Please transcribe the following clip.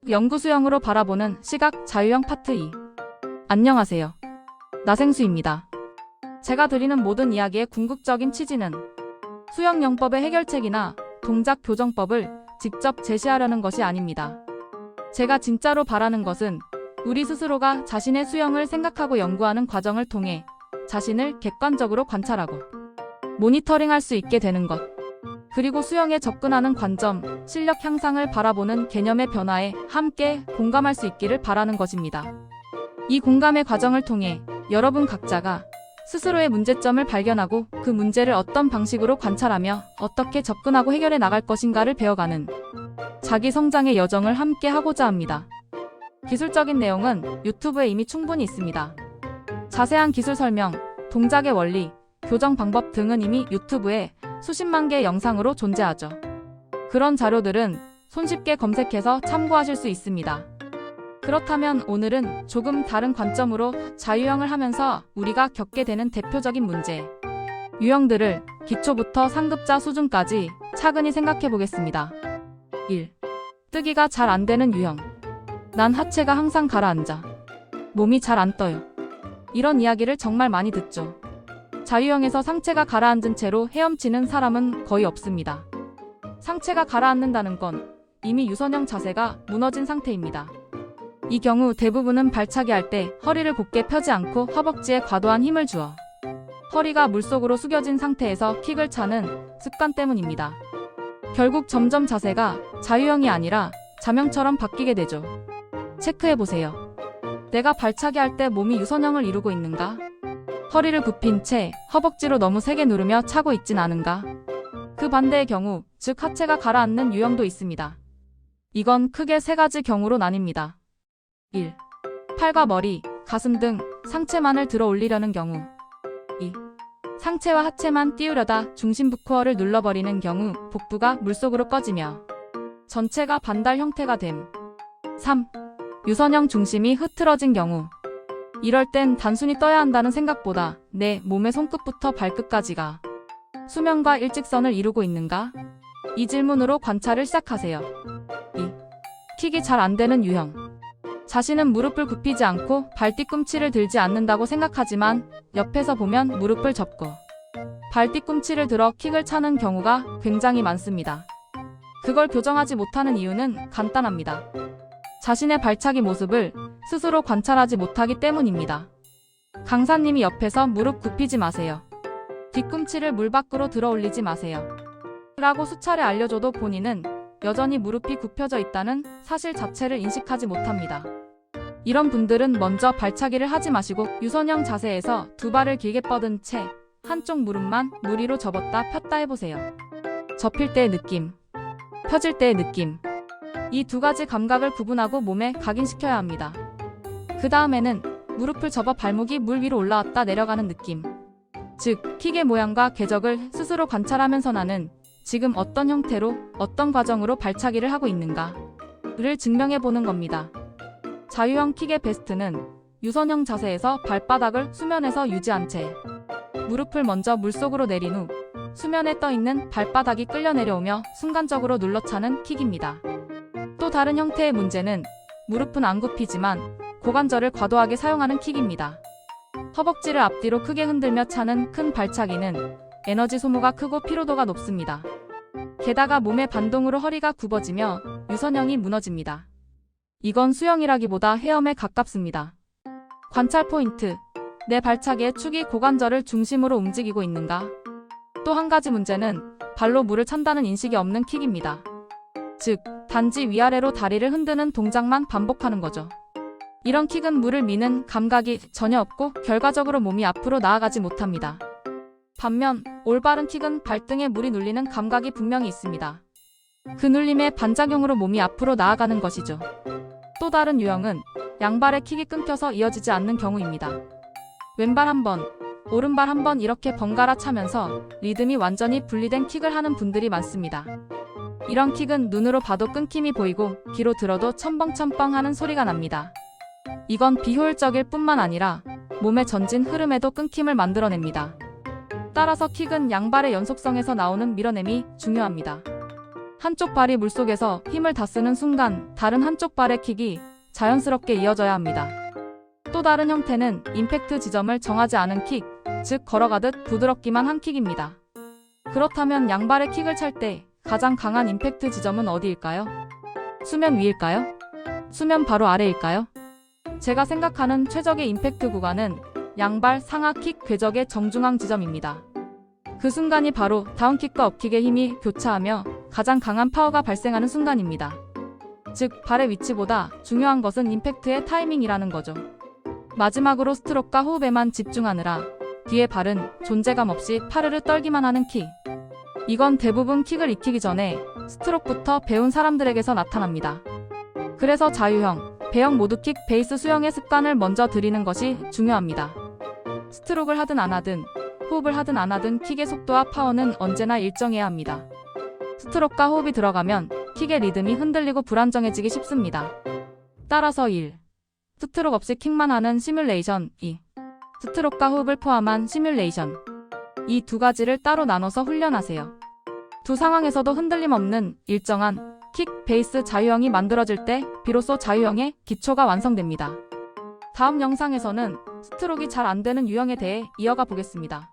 영구수영으로 바라보는 시각 자유형 파트 2. 안녕하세요. 나생수입니다. 제가 드리는 모든 이야기의 궁극적인 취지는 수영영법의 해결책이나 동작 교정법을 직접 제시하려는 것이 아닙니다. 제가 진짜로 바라는 것은 우리 스스로가 자신의 수영을 생각하고 연구하는 과정을 통해 자신을 객관적으로 관찰하고 모니터링할 수 있게 되는 것. 그리고 수영에 접근하는 관점, 실력 향상을 바라보는 개념의 변화에 함께 공감할 수 있기를 바라는 것입니다. 이 공감의 과정을 통해 여러분 각자가 스스로의 문제점을 발견하고 그 문제를 어떤 방식으로 관찰하며 어떻게 접근하고 해결해 나갈 것인가를 배워가는 자기 성장의 여정을 함께 하고자 합니다. 기술적인 내용은 유튜브에 이미 충분히 있습니다. 자세한 기술 설명, 동작의 원리, 교정 방법 등은 이미 유튜브에 수십만 개의 영상으로 존재하죠. 그런 자료들은 손쉽게 검색해서 참고하실 수 있습니다. 그렇다면 오늘은 조금 다른 관점으로 자유형을 하면서 우리가 겪게 되는 대표적인 문제, 유형들을 기초부터 상급자 수준까지 차근히 생각해 보겠습니다. 1. 뜨기가 잘 안 되는 유형. 난 하체가 항상 가라앉아. 몸이 잘 안 떠요. 이런 이야기를 정말 많이 듣죠. 자유형에서 상체가 가라앉은 채로 헤엄치는 사람은 거의 없습니다. 상체가 가라앉는다는 건 이미 유선형 자세가 무너진 상태입니다. 이 경우 대부분은 발차기 할 때 허리를 곧게 펴지 않고 허벅지에 과도한 힘을 주어 허리가 물속으로 숙여진 상태에서 킥을 차는 습관 때문입니다. 결국 점점 자세가 자유형이 아니라 자명처럼 바뀌게 되죠. 체크해보세요. 내가 발차기 할 때 몸이 유선형을 이루고 있는가? 허리를 굽힌 채 허벅지로 너무 세게 누르며 차고 있진 않은가? 그 반대의 경우, 즉 하체가 가라앉는 유형도 있습니다. 이건 크게 세 가지 경우로 나뉩니다. 1. 팔과 머리, 가슴 등 상체만을 들어 올리려는 경우. 2. 상체와 하체만 띄우려다 중심부 코어를 눌러버리는 경우 복부가 물속으로 꺼지며 전체가 반달 형태가 됨. 3. 유선형 중심이 흐트러진 경우. 이럴 땐 단순히 떠야 한다는 생각보다 내 몸의 손끝부터 발끝까지가 수면과 일직선을 이루고 있는가? 이 질문으로 관찰을 시작하세요. 2. 킥이 잘 안 되는 유형. 자신은 무릎을 굽히지 않고 발 뒤꿈치를 들지 않는다고 생각하지만 옆에서 보면 무릎을 접고 발 뒤꿈치를 들어 킥을 차는 경우가 굉장히 많습니다. 그걸 교정하지 못하는 이유는 간단합니다. 자신의 발차기 모습을 스스로 관찰하지 못하기 때문입니다. 강사님이 옆에서 무릎 굽히지 마세요. 뒤꿈치를 물 밖으로 들어 올리지 마세요. 라고 수차례 알려줘도 본인은 여전히 무릎이 굽혀져 있다는 사실 자체를 인식하지 못합니다. 이런 분들은 먼저 발차기를 하지 마시고 유선형 자세에서 두 발을 길게 뻗은 채 한쪽 무릎만 물 위로 접었다 폈다 해보세요. 접힐 때의 느낌, 펴질 때의 느낌. 이 두 가지 감각을 구분하고 몸에 각인시켜야 합니다. 그 다음에는 무릎을 접어 발목이 물 위로 올라왔다 내려가는 느낌. 즉, 킥의 모양과 궤적을 스스로 관찰하면서 나는 지금 어떤 형태로, 어떤 과정으로 발차기를 하고 있는가를 증명해보는 겁니다. 자유형 킥의 베스트는 유선형 자세에서 발바닥을 수면에서 유지한 채 무릎을 먼저 물속으로 내린 후 수면에 떠있는 발바닥이 끌려 내려오며 순간적으로 눌러차는 킥입니다. 또 다른 형태의 문제는 무릎은 안 굽히지만 고관절을 과도하게 사용하는 킥입니다. 허벅지를 앞뒤로 크게 흔들며 차는 큰 발차기는 에너지 소모가 크고 피로도가 높습니다. 게다가 몸의 반동으로 허리가 굽어지며 유선형이 무너집니다. 이건 수영이라기보다 헤엄에 가깝습니다. 관찰 포인트. 내 발차기의 축이 고관절을 중심으로 움직이고 있는가? 또 한 가지 문제는 발로 물을 찬다는 인식이 없는 킥입니다. 즉, 단지 위아래로 다리를 흔드는 동작만 반복하는 거죠. 이런 킥은 물을 미는 감각이 전혀 없고 결과적으로 몸이 앞으로 나아가지 못합니다. 반면 올바른 킥은 발등에 물이 눌리는 감각이 분명히 있습니다. 그 눌림의 반작용으로 몸이 앞으로 나아가는 것이죠. 또 다른 유형은 양발의 킥이 끊겨서 이어지지 않는 경우입니다. 왼발 한 번, 오른발 한 번 이렇게 번갈아 차면서 리듬이 완전히 분리된 킥을 하는 분들이 많습니다. 이런 킥은 눈으로 봐도 끊김이 보이고 귀로 들어도 첨벙첨벙 하는 소리가 납니다. 이건 비효율적일 뿐만 아니라 몸의 전진 흐름에도 끊김을 만들어냅니다. 따라서 킥은 양발의 연속성에서 나오는 밀어냄이 중요합니다. 한쪽 발이 물속에서 힘을 다 쓰는 순간 다른 한쪽 발의 킥이 자연스럽게 이어져야 합니다. 또 다른 형태는 임팩트 지점을 정하지 않은 킥, 즉 걸어가듯 부드럽기만 한 킥입니다. 그렇다면 양발의 킥을 찰 때 가장 강한 임팩트 지점은 어디일까요? 수면 위일까요? 수면 바로 아래일까요? 제가 생각하는 최적의 임팩트 구간은 양발 상하 킥 궤적의 정중앙 지점입니다. 그 순간이 바로 다운킥과 업킥의 힘이 교차하며 가장 강한 파워가 발생하는 순간입니다. 즉, 발의 위치보다 중요한 것은 임팩트의 타이밍이라는 거죠. 마지막으로 스트로크와 호흡에만 집중하느라 뒤에 발은 존재감 없이 파르르 떨기만 하는 킥. 이건 대부분 킥을 익히기 전에 스트로크부터 배운 사람들에게서 나타납니다. 그래서 자유형, 배형 모두 킥 베이스 수영의 습관을 먼저 들이는 것이 중요합니다. 스트로크를 하든 안 하든, 호흡을 하든 안 하든 킥의 속도와 파워는 언제나 일정해야 합니다. 스트로크와 호흡이 들어가면 킥의 리듬이 흔들리고 불안정해지기 쉽습니다. 따라서 1. 스트로크 없이 킥만 하는 시뮬레이션. 2. 스트로크와 호흡을 포함한 시뮬레이션. 이 두 가지를 따로 나눠서 훈련하세요. 두 상황에서도 흔들림 없는 일정한 킥 베이스 자유형이 만들어질 때 비로소 자유형의 기초가 완성됩니다. 다음 영상에서는 스트로크가 잘 안 되는 유형에 대해 이어가 보겠습니다.